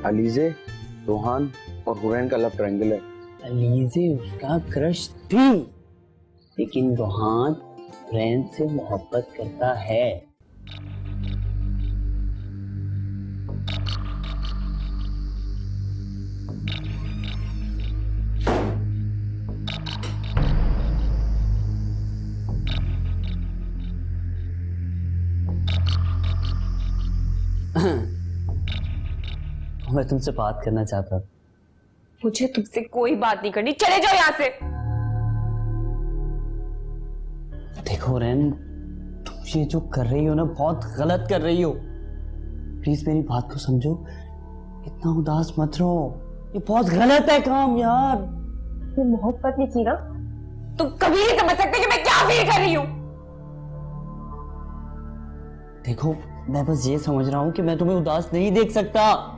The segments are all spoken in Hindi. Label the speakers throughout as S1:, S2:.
S1: अलीजे, रोहान और हुरैन का लव ट्रायंगल है।
S2: अलीजे उसका क्रश थी, लेकिन रोहान हुरैन से मोहब्बत करता है। मैं तुमसे बात करना चाहता था।
S3: मुझे तुमसे कोई बात नहीं करनी, चले जाओ यहाँ से।
S2: देखो रैन, तुम ये जो कर रही हो ना, बहुत गलत कर रही हो। प्लीज मेरी बात को समझो, इतना उदास मत रहो, ये बहुत गलत है काम यार।
S3: मैं मोहब्बत नहीं की ना, तुम कभी नहीं समझ सकते कि मैं क्या फील कर रही हूँ।
S2: देखो मैं बस ये समझ रहा हूँ कि मैं तुम्हें उदास नहीं देख सकता।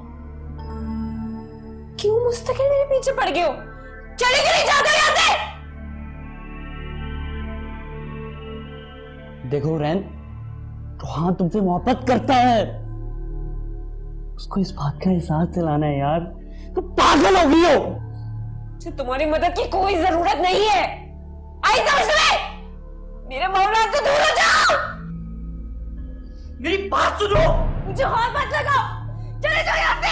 S3: क्यों मुस्तकिल मेरे पीछे पड़ गए हो? चले क्यों नहीं जाते यहाँ से?
S2: देखो रैन, रोहान तुमसे मोहब्बत करता है, उसको इस बात का एहसास दिलाना है यार। तुम पागल हो गई हो।
S3: मुझे तुम्हारी मदद की कोई जरूरत नहीं है। आई समझ में? मेरे मामला से दूर हो जाओ।
S2: मेरी बात सुनो।
S3: मुझे हाथ मत लगाओ, चले जाओ यहाँ से।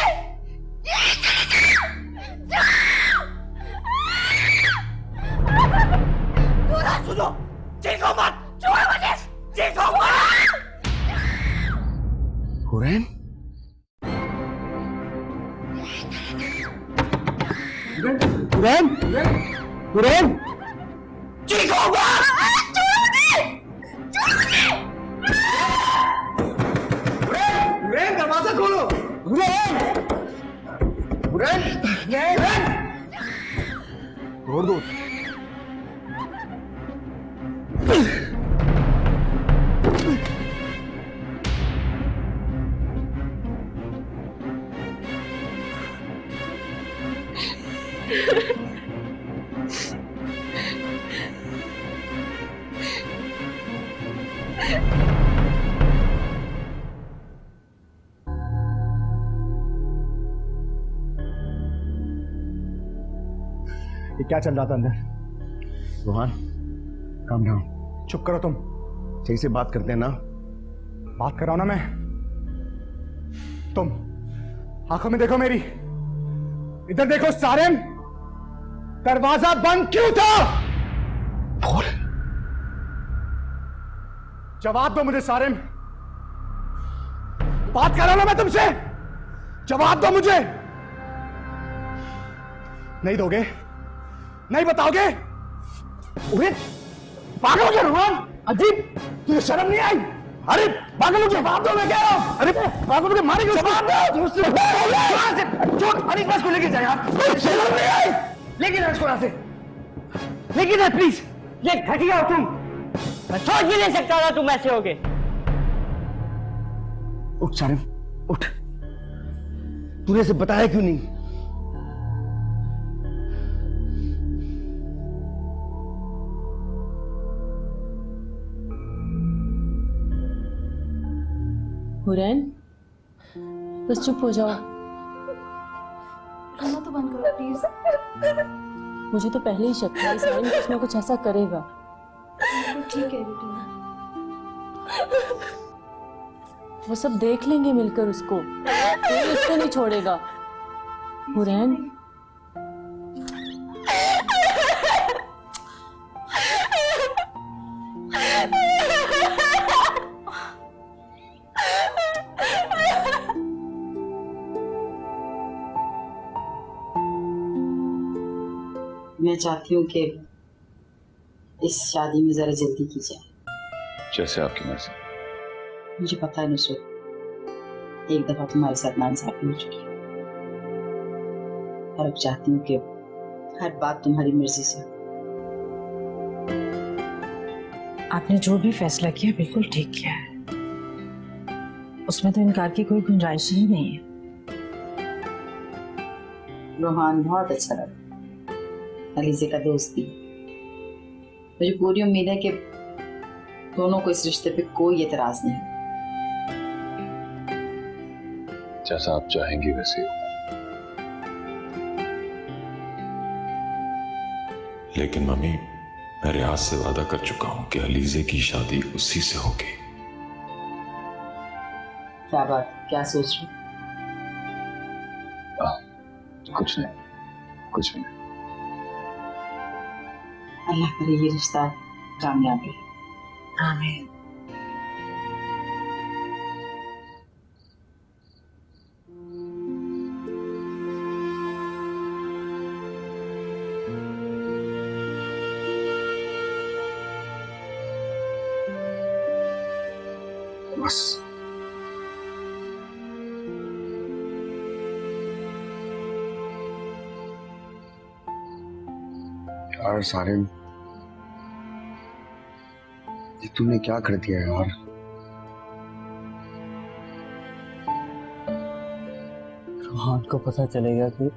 S2: सुनो, देखो मत, छोड़ो मुझे, देखो मत।
S1: हुरैन,
S2: हुरैन, हुरैन, देखो मत।
S1: हुरैन दरवाजा खोलो।
S2: हुरैन,
S1: हुरैन, छोड़ दो।
S4: ये क्या चल रहा था अंदर?
S1: Rohan, calm down.
S4: चुप करो तुम।
S1: सही से बात करते हैं ना।
S4: बात कर रहा हूं ना मैं। तुम आंखों में देखो मेरी, इधर देखो सारेम, दरवाजा बंद क्यों था?
S1: बोल।
S4: जवाब दो मुझे सारेम, बात कर रहा हूं ना मैं तुमसे, जवाब दो मुझे। नहीं दोगे? नहीं बताओगे? ओए पागल हो गया रोहन, अजीब, तुझे शर्म नहीं आई? अरे पागल हो गया, जवाब दो, मैं कह रहा हूं। अरे पागल हो गया, मारेंगे उसको। जवाब दो मुझसे। अरे बस को लेके जा यार, शर्म नहीं आई? लेके जा इसको यहाँ से, लेके जा प्लीज। ये घटिया हो तुम,
S2: मैं सोच भी नहीं सकता था तुम ऐसे होगे।
S1: उठ सारिम, उठ। तूने इसे बताया क्यों नहीं?
S5: हुरैन, बस चुप हो जाओ।
S6: रोना तो बंद करो प्लीज।
S5: मुझे तो पहले ही शक था सारिम कुछ ना कुछ ऐसा करेगा।
S6: ठीक है बेटी,
S5: वो सब देख लेंगे मिलकर उसको, कोई उसको नहीं छोड़ेगा। हुरैन,
S7: मैं चाहती हूँ कि इस शादी में जरा जल्दी की जाए।
S8: जैसे आपकी मर्जी।
S7: मुझे पता है नुसरत, एक दफा तुम्हारे साथ नाइंसाफी हो चुकी है, और अब चाहती हूँ कि हर बात तुम्हारी मर्जी से।
S9: आपने जो भी फैसला किया बिल्कुल ठीक किया है, उसमें तो इनकार की कोई गुंजाइश ही नहीं है।
S7: रोहान बहुत अच्छा लगा, अलीजे का दोस्त भी। मुझे पूरी उम्मीद है कि दोनों को इस रिश्ते पे कोई एतराज नहीं।
S8: जैसा आप चाहेंगी वैसे हो। लेकिन मम्मी, मैं रियाज से वादा कर चुका हूं कि अलीजे की शादी उसी से होगी।
S7: क्या बात, क्या सोच रही?
S4: कुछ नहीं, कुछ नहीं।
S7: अल्लाह करे ये रिश्ता कामयाब रहे।
S9: आमीन।
S4: बस यार सारिन, ये तूने क्या कर दिया यार?
S2: रोहान को पता चलेगा कि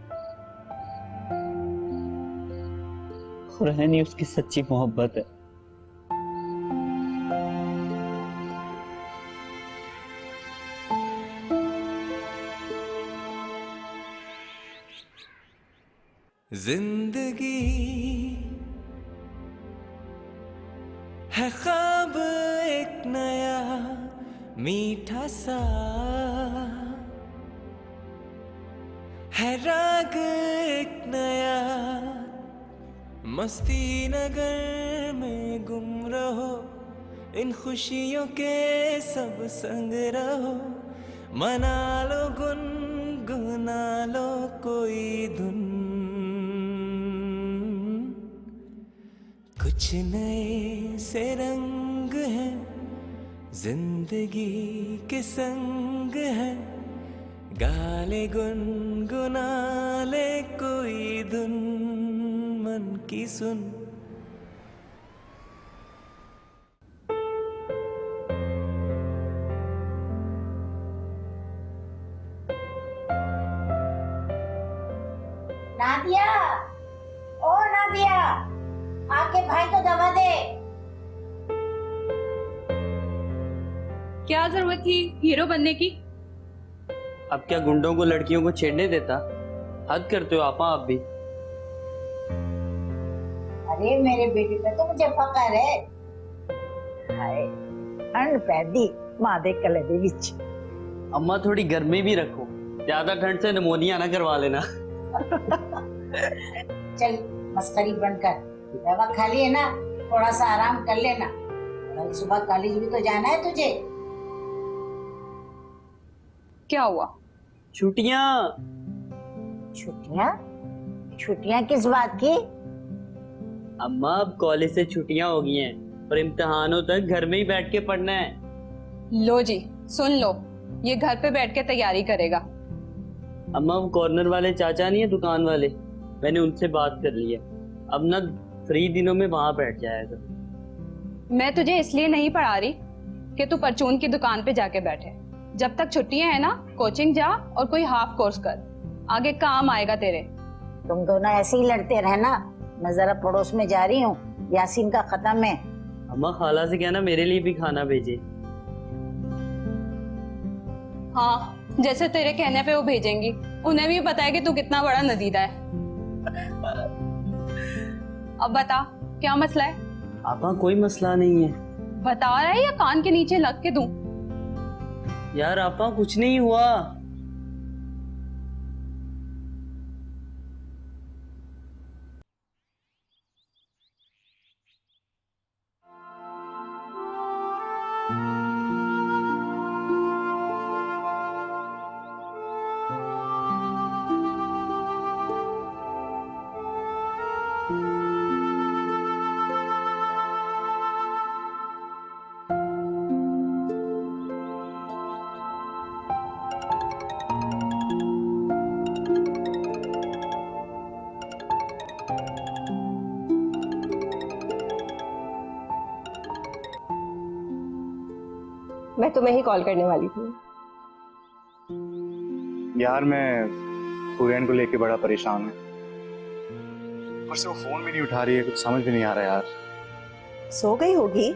S2: रहन ही उसकी सच्ची मोहब्बत है।
S10: जिंदगी है ख्वाब एक नया मीठा सा, है राग एक नया, मस्ती नगर में गुम रहो, इन खुशियों के सब संग रहो, मना लो गुनगुना लो कोई धुन, कुछ नए से रंग हैं जिंदगी के संग है, गाले गुनगुना ले कोई धुन, मन की सुन।
S11: नादिया, ओ नादिया, आके भाई को दवा दे।
S6: क्या जरूरत थी हीरो बनने की?
S2: अब क्या गुंडों को लड़कियों को छेड़ने देता? हद करते हो आपा आप भी।
S11: अरे मेरे बेटे पे तो मुझे फकर है। हाय अनपैदी मां दे कले दे विच।
S2: अम्मा थोड़ी गर्मी भी रखो, ज्यादा ठंड से निमोनिया ना करवा लेना।
S11: चल मस्करी बंद कर, दवा खा ली है ना, थोड़ा सा आराम कर लेना, कल सुबह कॉलेज भी तो जाना है तुझे।
S3: क्या हुआ?
S2: छुट्टियां।
S11: छुट्टियां? छुट्टियां किस बात की?
S2: अम्मा अब कॉलेज से छुट्टियां हो गई हैं और इम्तिहानों तक घर में ही बैठ के पढ़ना है।
S3: लो जी सुन लो, ये घर पे बैठ के तैयारी करेगा।
S2: अम्मा वो कॉर्नर वाले चाचा नहीं है दुकान वाले, मैंने उनसे बात कर ली है, अब ना फ्री दिनों में वहां बैठ जाएगा।
S3: मैं तुझे इसलिए नहीं पढ़ा रही कि तू परचून की दुकान पे जाके बैठे। जब तक छुट्टियां है ना, कोचिंग जा और कोई हाफ कोर्स कर, आगे काम आएगा तेरे।
S11: तुम दोनों ऐसे ही लड़ते रहना। मैं जरा पड़ोस में जा रही हूँ, यासीन का खत्म है।
S2: अम्मा खाला से कहना मेरे लिए भी खाना भेजे।
S3: हाँ, जैसे तेरे कहने पे वो भेजेंगी, उन्हें भी पता है कि तू कितना बड़ा नदीदा है। अब बता क्या मसला है?
S2: आपा कोई मसला नहीं है।
S3: बता रहा है या कान के नीचे लग के दूं?
S2: यार आपा कुछ नहीं हुआ।
S3: मैं तुम्हें ही कॉल करने वाली थी।
S4: यार मैं हुरैन को लेके बड़ा परेशान हूँ, ऊपर से वो फोन भी नहीं उठा रही है, कुछ समझ भी नहीं आ रहा यार।
S12: सो गई होगी।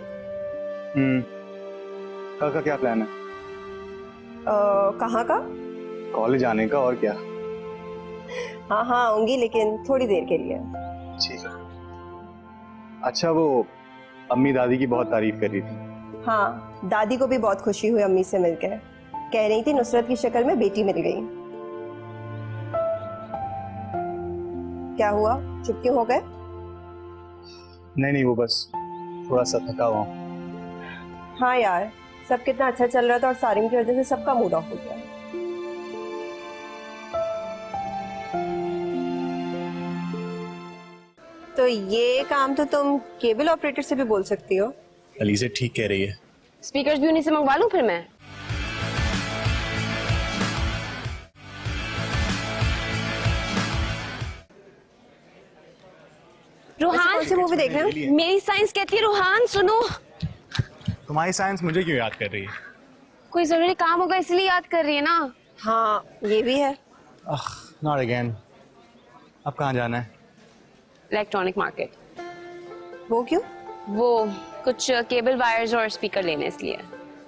S4: कल का क्या प्लान है?
S12: कहाँ का?
S4: कॉलेज आने का, और क्या।
S12: हाँ हाँ आऊंगी, लेकिन थोड़ी देर के लिए।
S4: ठीक है।
S13: अच्छा, वो अम्मी दादी की बहुत तारीफ कर रही थी।
S12: हाँ, दादी को भी बहुत खुशी हुई अम्मी से मिलकर। कह रही थी नुसरत की शक्ल में बेटी मिल गई। क्या हुआ, चुप क्यों हो गए?
S13: नहीं, वो बस थोड़ा सा थका हुआ हूँ।
S12: हाँ यार, सब कितना अच्छा चल रहा था और सारिम की वजह से सबका मूड ऑफ हो गया। तो ये काम तो तुम केबल ऑपरेटर से भी बोल सकती हो।
S13: अलीज़ा ठीक कह रही है।
S14: स्पीकर्स भी उन्हीं से मंगवा लूं फिर मैं। रूहान,
S12: कौन सी मूवी देख रहे हो?
S14: मेरी साइंस कहती है रूहान सुनो।
S13: तुम्हारी साइंस मुझे क्यों याद कर रही है?
S14: कोई जरूरी काम होगा इसलिए याद कर रही है ना।
S12: हाँ, ये भी है।
S13: Not again. अब कहाँ जाना है?
S14: Electronic market.
S12: वो क्यों?
S14: वो कुछ केबल वायर्स और स्पीकर लेने इसलिए।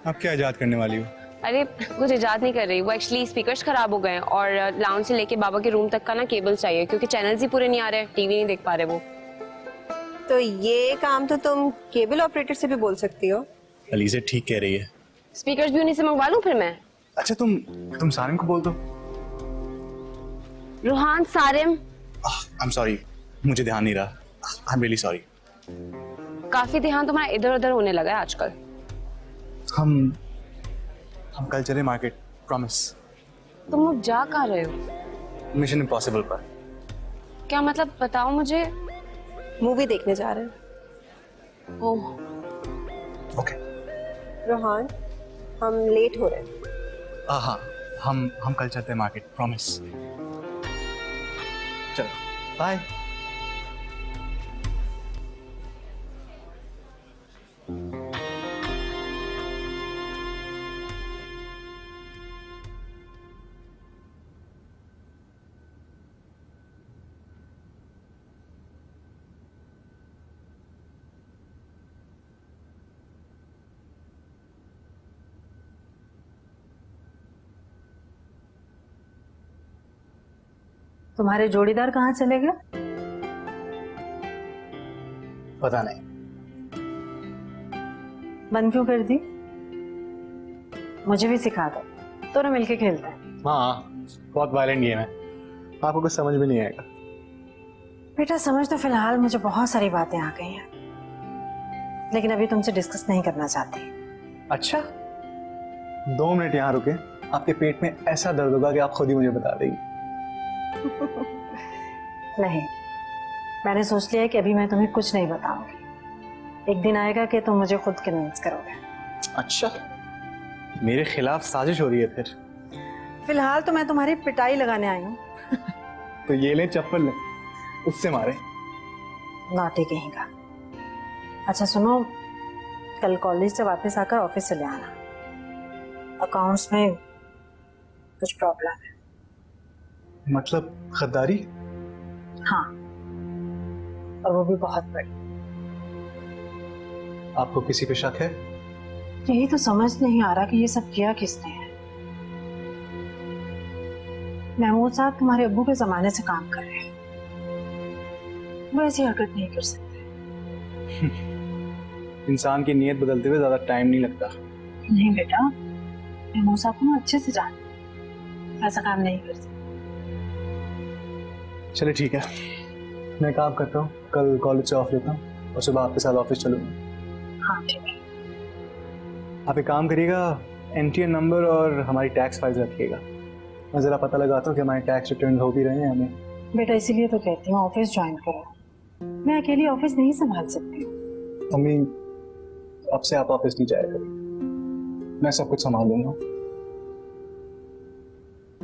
S13: अब क्या इजाद करने वाली हो?
S14: अरे कुछ इजाद नहीं कर रही, वो एक्चुअली स्पीकर्स खराब हो गए हैं और लाउंज से लेके बाबा के रूम तक का ना केबल चाहिए क्योंकि चैनल्स ही पूरे नहीं आ रहे, टीवी नहीं देख पा रहे वो।
S12: तो ये काम तो तुम केबल ऑपरेटर से भी बोल सकती हो।
S13: अलीज़ा ठीक कह रही है।
S14: स्पीकर्स भी उन्हीं से मंगवा लूं फिर मैं।
S13: अच्छा, तुम सारिम को बोल दो।
S14: Ruhan, Sarim.
S13: I am sorry, मुझे ध्यान नहीं रहा। I am really sorry.
S14: काफी ध्यान तुम्हारा इधर उधर होने लगा है आजकल।
S13: हम कल चले मार्केट, प्रॉमिस।
S14: तुम लोग जा कहाँ रहे हो?
S13: मिशन इम्पॉसिबल पर।
S14: क्या मतलब, बताओ मुझे।
S12: मूवी देखने जा रहे हैं।
S14: Oh
S13: okay.
S12: रोहान, हम लेट हो रहे हैं।
S13: हाँ, हम कल चलते हैं मार्केट, प्रॉमिस। चलो, बाय।
S9: तुम्हारे जोड़ीदार कहाँ चले गए?
S13: पता नहीं।
S9: बंद क्यों कर दी? मुझे भी सिखा दो, दोनों मिलके खेलते हैं।
S13: हाँ, बहुत वायलेंट गेम है, आपको कुछ समझ में नहीं आएगा।
S9: बेटा समझ तो फिलहाल मुझे बहुत सारी बातें आ गई हैं, लेकिन अभी तुमसे डिस्कस नहीं करना चाहती।
S13: अच्छा, 2 मिनट यहाँ रुके, आपके पेट में ऐसा दर्द होगा कि आप खुद ही मुझे बता देगी।
S9: नहीं, मैंने सोच लिया है कि अभी मैं तुम्हें कुछ नहीं बताऊंगी। एक दिन आएगा कि तुम मुझे खुद कन्विंस करोगे।
S13: अच्छा, मेरे खिलाफ साजिश हो रही है फिर?
S9: फिलहाल तो मैं तुम्हारी पिटाई लगाने आई हूँ।
S13: तो ये ले चप्पल, ले उससे मारे।
S9: नौटी कहेगा। अच्छा सुनो, कल कॉलेज से वापस आकर ऑफिस चले आना। अकाउंट्स में कुछ प्रॉब्लम है।
S13: मतलब गद्दारी?
S9: हाँ, और वो भी बहुत बड़ी।
S13: आपको किसी पे शक है?
S9: यही तो समझ नहीं आ रहा कि ये सब किया किसने है। महमूद साहब तुम्हारे अब्बू के जमाने से काम कर रहे हैं, वो ऐसी हरकत नहीं कर सकते।
S13: इंसान की नीयत बदलते हुए ज्यादा टाइम नहीं लगता।
S9: नहीं बेटा, महमूद साहब को अच्छे से जानते, ऐसा काम नहीं कर सकते।
S13: चलिए ठीक है, मैं काम करता हूँ, कल कॉलेज से ऑफ लेता हूँ और सुबह आपके साथ ऑफिस चलूंगा।
S9: हाँ ठीक है।
S13: आप एक काम करिएगा, एनटीएन नंबर और हमारी टैक्स फाइल्स रखिएगा। मैं जरा पता लगाता हूँ कि हमारे टैक्स रिटर्न हो भी रहे हैं हमें।
S9: बेटा इसीलिए तो कहती हूँ ऑफिस ज्वाइन करो, मैं अकेली ऑफिस नहीं संभाल सकती।
S13: मम्मी, अब से आप ऑफिस नहीं जाएगा, मैं सब कुछ संभाल लूंगा।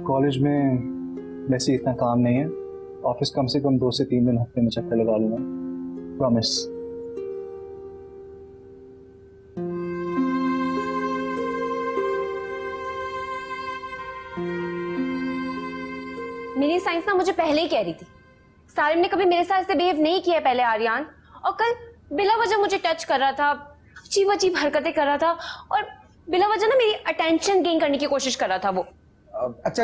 S13: कॉलेज में वैसे इतना काम नहीं है, ऑफिस कम से कम 2 से 3 दिन हफ्ते में चक्कर लगा लूंगा, प्रॉमिस।
S14: मेरी साइंस ना मुझे पहले ही कह रही थी, सारिम ने कभी मेरे साथ ऐसे बिहेव नहीं किया पहले आर्यन, और कल बिला वजह मुझे टच कर रहा था, अजीब अजीब हरकतें कर रहा था और बिला वजह ना मेरी अटेंशन गेन करने की कोशिश कर रहा था वो।
S1: अच्छा,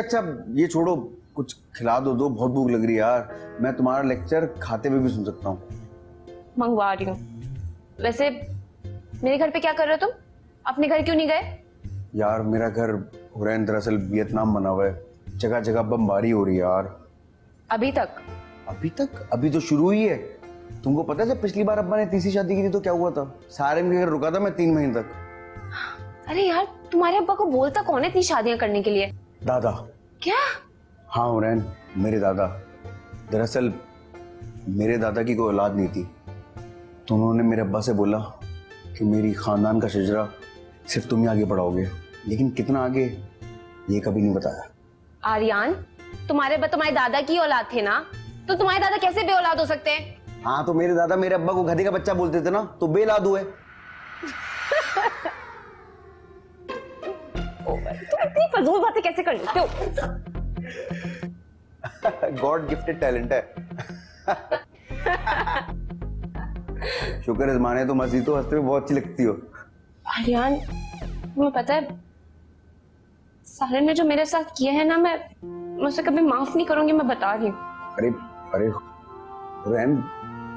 S1: ये छोड़ो, कुछ खिला दो, बहुत भूख लग रही है यार। मैं तुम्हारा लेक्चर खाते हुए भी सुन सकता हूँ।
S14: मंगवा रही हूँ। वैसे मेरे घर पे क्या कर रहे हो तुम? अपने घर क्यों नहीं गए?
S1: यार मेरा घर हुरैन दरअसल वियतनाम बना हुआ है, जगह जगह बमबारी हो रही है यार।
S14: अभी तक?
S1: अभी तो शुरू ही है। तुमको पता है जब पिछली बार अब्बा ने तीसरी शादी की थी तो क्या हुआ था? सारिम के घर रुका था मैं 3 महीने तक।
S14: अरे यार, तुम्हारे अब्बा को बोलता कौन है इतनी शादियां करने के लिए?
S1: दादा।
S14: क्या?
S1: हाँ हुरैन, मेरे दादा। दरअसल मेरे दादा की कोई औलाद नहीं थी, तो उन्होंने मेरे अब्बा से बोला कि मेरी खानदान का शजरा सिर्फ तुम ही आगे बढ़ाओगे, लेकिन कितना आगे ये कभी नहीं बताया।
S14: आर्यन, तुम्हारे दादा की औलाद थे ना, तो तुम्हारे दादा कैसे बेऔलाद हो सकते हैं?
S1: हाँ तो मेरे दादा मेरे अब्बा को गधे का बच्चा बोलते थे ना, तो बेलाद हुए।
S14: तुम इतनी फजूल बातें कैसे कर लेते हो?
S1: गॉड गिफ्टेड टैलेंट है। शुक्र है माने तुम हंसी तो हंसते में बहुत अच्छी लगती हो।
S14: आर्यन, तुम्हें पता है सारे ने जो मेरे साथ किया है ना, मैं उसे कभी माफ नहीं करूंगी, मैं बता रही हूँ।
S1: अरे रैन,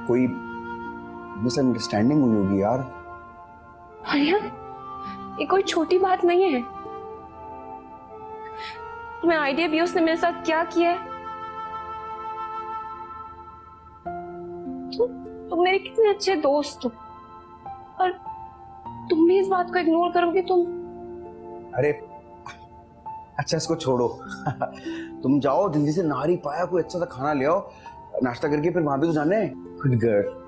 S1: कोई मिसअंडरस्टैंडिंग हुई होगी यार।
S14: आर्यन, ये कोई छोटी बात नहीं है। तुम्हें आइडिया भी उसने मेरे साथ क्या किया है? तुम मेरे कितने अच्छे दोस्त हो, और तुम भी इस बात को इग्नोर करोगे?
S1: अरे अच्छा इसको छोड़ो। तुम जाओ जल्दी से, नारी पाया कोई अच्छा सा खाना ले आओ, नाश्ता करके फिर वहां भी तो जाने। Good girl.